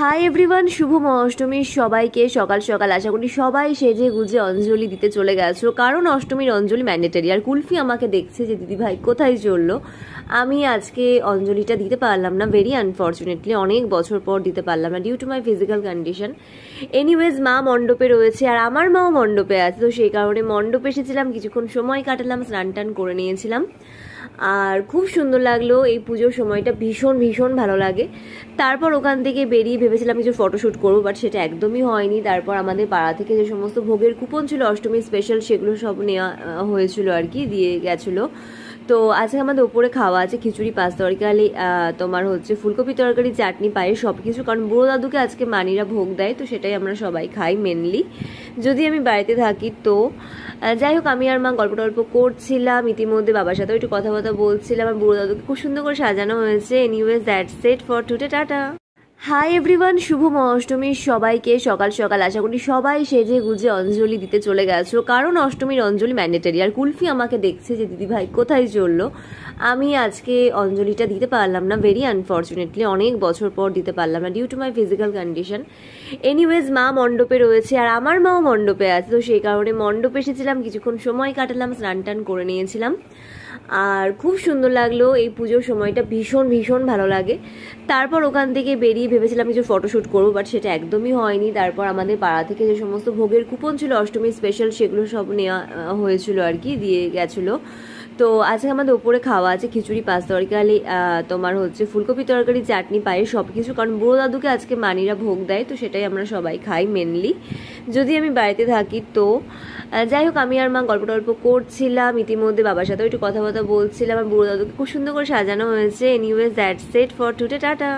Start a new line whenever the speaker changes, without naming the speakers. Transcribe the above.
High everyone, শুভ অষ্টমীর সবাইকে। সকাল সকাল আশা করি সবাই সেজে গুজে অঞ্জলি দিতে চলে গেছো, কারণ অষ্টমীর অঞ্জলি ম্যান্ডেটারি। আর কুলফি আমাকে দেখছে যে দিদি ভাই কোথায় চললো। আমি আজকে অঞ্জলিটা দিতে পারলাম না, ভেরি আনফর্চুনেটলি অনেক বছর পর দিতে পারলাম না due to my physical condition. Anyways, মা মণ্ডপে রয়েছে আর আমার মাও মণ্ডপে আছে, তো সেই কারণে মণ্ডপে এসেছিলাম, কিছুক্ষণ সময় কাটালাম, স্নান টান করে নিয়েছিলাম। আর খুব সুন্দর লাগলো এই পুজোর সময়টা, ভীষণ ভীষণ ভালো লাগে। তারপর ওখান থেকে বেরিয়ে ভেবেছিলাম কিছু ফটোশ্যুট করবো, বাট সেটা একদমই হয়নি। তারপর আমাদের পাড়া থেকে যে সমস্ত ভোগের কুপন ছিল অষ্টমী স্পেশাল, সেগুলো সব নেওয়া হয়েছিল আর কি, দিয়ে গেছিলো। তো আজকে আমাদের ওপরে খাওয়া আছে খিচুড়ি, পাঁচ তরকারি, তোমার হচ্ছে ফুলকপি তরকারি, চাটনি, পায়েস, সব কিছু। কারণ বুড়ো দাদুকে আজকে মানিরা ভোগ দেয়, তো সেটাই আমরা সবাই খাই মেনলি। যদি আমি বাড়িতে থাকি তো যাই হোক, আমি আর মা গল্প টল্প করছিলাম, ইতিমধ্যে বাবার সাথেও একটু কথাবার্তা বলছিলাম। আর বুড়ো দাদুকে খুব সুন্দর করে সাজানো হয়েছে। Anyways, that's it for today, tata. Hi everyone, শুভ অষ্টমীর সবাইকে। সকাল সকাল আশা করি সবাই সেজে গুজে অঞ্জলি দিতে চলে গেছো, কারণ অষ্টমীর অঞ্জলি ম্যান্ডেটারি। আর কুলফি আমাকে দেখছে যে দিদি ভাই কোথায় চললো। আমি আজকে অঞ্জলিটা দিতে পারলাম না, ভেরি আনফর্চুনেটলি অনেক বছর পর দিতে পারলাম না due to my physical condition. Anyways, মা মণ্ডপে রয়েছে আর আমার মাও মণ্ডপে আছে, তো সেই কারণে মণ্ডপে এসেছিলাম, কিছুক্ষণ সময় কাটালাম, স্নান টান করে নিয়েছিলাম। আর খুব সুন্দর লাগলো এই পুজোর সময়টা, ভীষণ ভীষণ ভালো লাগে। তারপর ওখান থেকে বেরিয়ে ভেবেছিলাম কিছু ফটোশ্যুট করবো, বাট সেটা একদমই হয়নি। তারপর আমাদের পাড়া থেকে যে সমস্ত ভোগের কুপন ছিল অষ্টমী স্পেশাল, সেগুলো সব নেওয়া হয়েছিল আর কি, দিয়ে গেছিলো। তো আজকে আমাদের ওপরে খাওয়া আছে খিচুড়ি, পাঁচ তরকারি, তোমার হচ্ছে ফুলকপি তরকারি, চাটনি, পায়েস, সব কিছু। কারণ বুড়ো দাদুকে আজকে মানিরা ভোগ দেয়, তো সেটাই আমরা সবাই খাই মেনলি। যদি আমি বাড়িতে থাকি তো যাই হোক, আমি আর মা গল্প টল্প করছিলাম, ইতিমধ্যে বাবার সাথেও একটু কথাবার্তা বলছিলাম। আর বুড়ো দাদুকে খুব সুন্দর করে সাজানো হয়েছে। Anyways, that's it for today, tata.